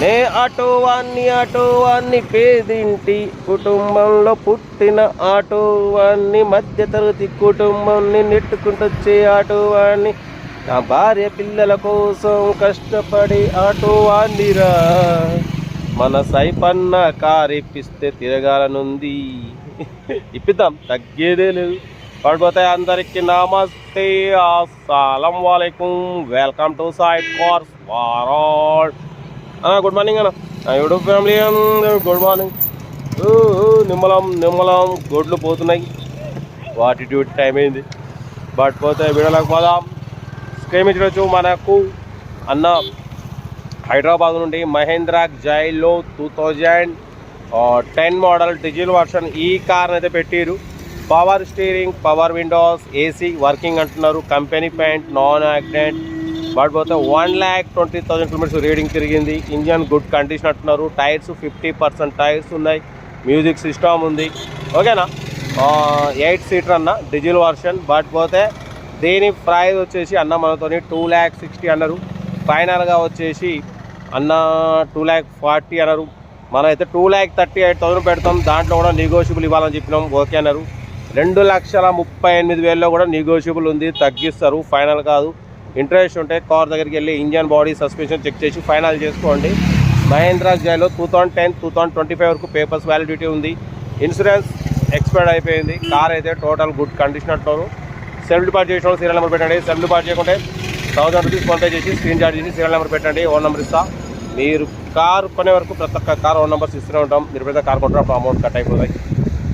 నే ఆటోవాన్ని పేదింటి కుటుంబంలో పుట్టిన ఆటోవాన్ని, మధ్యతరగతి కుటుంబాన్ని నెట్టుకుంటొచ్చే ఆటోవాన్ని, నా భార్య పిల్లల కోసం కష్టపడి ఆటోవాన్నిరా, మన సైపన్న కారు ఇప్పిస్తే తిరగాలనుంది. ఇప్పిద్దాం, తగ్గేదే లేదు. పడిపోతే అందరికీ నమస్తే, అస్సలం వాలేకుం, welcome to side cars world. Good morning అన్న, యూట్యూబ్ ఫ్యామిలీ గుడ్ మార్నింగ్. నిమ్మలం గొడ్లు పోతున్నాయి, వాటి డ్యూటీ టైం అయింది. బట్ పోతే వీడియోలోకి పోదాం. స్క్రీన్ ఇచ్చవచ్చు మనకు అన్న హైదరాబాద్ నుండి Mahindra Xylo 2010 model diesel version ఈ కార్ని అయితే పెట్టిరు. Power steering, power windows, AC working అంటున్నారు. Company paint, non accident. పడిపోతే 1,20,000 కిలోమీటర్స్ రీడింగ్ తిరిగింది. ఇంజన్ గుడ్ కండిషన్ అంటున్నారు. టైర్స్ 50% టైర్స్ ఉన్నాయి. మ్యూజిక్ సిస్టమ్ ఉంది. ఓకేనా, 8 సీటర్ అన్న డీజిల్ వర్షన్. బట్ పోతే దీని ప్రైస్ వచ్చేసి అన్న మనతో 2,60,000 అన్నారు. ఫైనల్గా వచ్చేసి అన్న 2,40,000 అన్నారు. మనం అయితే 2,38,000 పెడతాం. దాంట్లో కూడా నెగోషియబుల్ ఇవ్వాలని చెప్పినాం. ఓకే అన్నారు. 2,38,000 కూడా నెగోషియబుల్ ఉంది, తగ్గిస్తారు. ఫైనల్ కాదు. ఇంట్రెస్ట్ ఉంటే కార్ దగ్గరికి వెళ్ళి ఇంజన్, బాడీ, సస్పెన్షన్ చెక్ చేసి ఫైనల్ చేసుకోండి. మహేంద్రా జైలో 2010, 2025 వరకు పేపర్స్ వ్యాలిడిటీ ఉంది. ఇన్సూరెన్స్ ఎక్స్పైర్డ్ అయిపోయింది. కార్ అయితే టోటల్ గుడ్ కండిషన్ అంటున్నారు. సెల్ఫ్ డిపాజిట్ చేసిన సీరియల్ నెంబర్ పెట్టండి. సెల్ఫ్ డిపాజిట్ చేయకుంటే 1,000 రూపీస్ ఫోన్పే చేసి స్క్రీన్ షాట్ చేసి సీరియల్ నెంబర్ పెట్టండి. ఓన్ నెంబర్ ఇస్తా. మీరు కార్ కొనే వరకు ప్రతి ఒక్క కార్ ఓన్ నెంబర్స్ ఇస్తూనే ఉంటాం. మీరు పెద్ద కార్ కొంటారు, అప్పుడు అమౌంట్ కట్ అయిపోతాయి.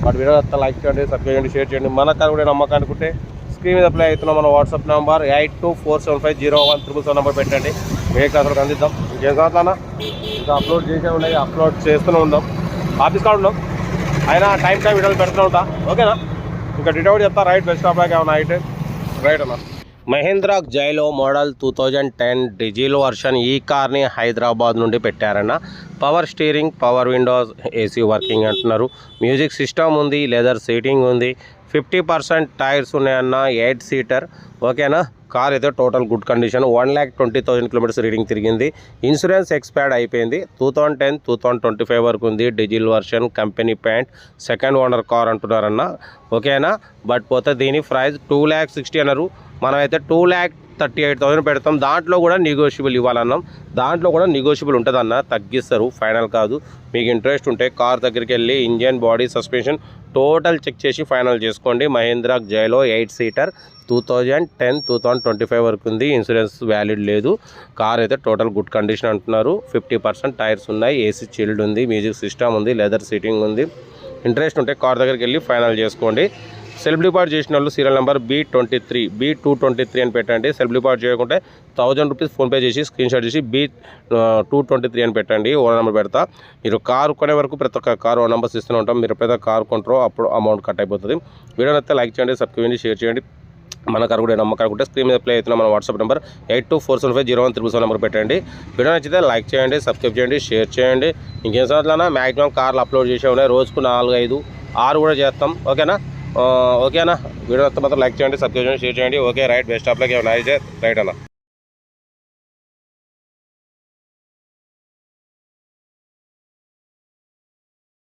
వాటి వీడియో అంతా లైక్ చేయండి, సబ్స్క్రైబ్ చేయండి, షేర్ చేయండి. మన కార్ కూడా నమ్మకం అనుకుంటే స్క్రీన్ మీద అప్లై అవుతున్నాం. మన వాట్సాప్ నెంబర్ 8247501777 నెంబర్ పెట్టండి. ఏ క్లాసులకు అందిద్దాం. ఇంకేం కావాలన్నా ఇంకా అప్లోడ్ చేసే ఉన్నాయి, అప్లోడ్ చేస్తూనే ఉందాం. ఆఫీస్ కార్డు ఉన్నాం, అయినా టైం వీడియోలు పెడుతూనే ఉంటా. ఓకేనా, ఇంకా డీటెయిల్ చెప్తా. రైట్ బెస్ట్ ఆఫ్ లైక్ ఏమన్నా అయితే రైట్ అన్న. Mahindra Xylo model 2010 diesel version ఈ కార్ని హైదరాబాద్ నుండి పెట్టారన్న. Power steering, power windows, AC working అంటున్నారు. మ్యూజిక్ సిస్టమ్ ఉంది, లెదర్ సీటింగ్ ఉంది. 50% టైర్స్ ఉన్నాయన్న. 8 సీటర్. ఓకేనా, కార్ అయితే total good condition. 1,20,000 kilometres reading తిరిగింది. ఇన్సూరెన్స్ ఎక్స్పైర్డ్ అయిపోయింది. 2010, 2025 వరకు ఉంది. Diesel version, company paint, second owner car అంటున్నారన్న. ఓకేనా, బట్ పోతే దీని ప్రైస్ 2,60,000 అన్నారు. మనమైతే 2,38,000 పెడతాం. దాంట్లో కూడా నెగోషియబుల్ ఇవ్వాలన్నాం. దాంట్లో కూడా నెగోషియబుల్ ఉంటుందన్న, తగ్గిస్తారు. ఫైనల్ కాదు. మీకు ఇంట్రెస్ట్ ఉంటే కార్ దగ్గరికి వెళ్ళి engine, body, suspension total check చేసి ఫైనల్ చేసుకోండి. మహేంద్రా జైలో 8 సీటర్ 2010, 2025 వరకు ఉంది. ఇన్సూరెన్స్ వ్యాలిడ్ లేదు. కార్ అయితే టోటల్ గుడ్ కండిషన్ అంటున్నారు. 50% టైర్స్ ఉన్నాయి. ఏసీ చిల్డ్ ఉంది. మ్యూజిక్ సిస్టమ్ ఉంది. లెదర్ సీటింగ్ ఉంది. ఇంట్రెస్ట్ ఉంటే కార్ దగ్గరికి వెళ్ళి ఫైనల్ చేసుకోండి. సెల్ఫ్ డిపాజిట్ చేసిన వాళ్ళు సీరియల్ నెంబర్ B223 అని పెట్టండి. సెల్ఫ్ డిపాజిట్ చేయకుంటే 1,000 రూపీస్ ఫోన్పే చేసి స్క్రీన్ షాట్ చేసి B223 అని పెట్టండి. ఓన్ నెంబర్ పెడతా. మీరు కారు కొనే వరకు ప్రతి ఒక్క కారు ఓన్ నెంబర్స్ ఇస్తూనే ఉంటాం. మీరు ఎప్పుడైతే కారు కొంటారో అప్పుడు అమౌంట్ కట్ అయిపోతుంది. వీడియో అయితే లైక్ చేయండి, సబ్స్క్రైబ్ చేయండి, షేర్ చేయండి. మన కారు కూడా నమ్మకం అనుకుంటే స్క్రీన్ మీద ప్లే అవుతున్న మన వాట్సాప్ నెంబర్ 8247501777 నెంబర్ పెట్టండి. వీడియో నచ్చితే లైక్ చేయండి, సబ్స్క్రైబ్ చేయండి, షేర్ చేయండి. ఇంకేం సార్లన్నా మ్యాక్సిమం కార్లు అప్లోడ్ చేసే ఉన్నాయి. రోజుకు 4, 5, 6 కూడా చేస్తాం. ఓకేనా, వీడియో మాత్రం లైక్ చేయండి, సబ్స్క్రైబ్ చేయండి, షేర్ చేయండి. Okay right best of luck. Nice day right అన్న.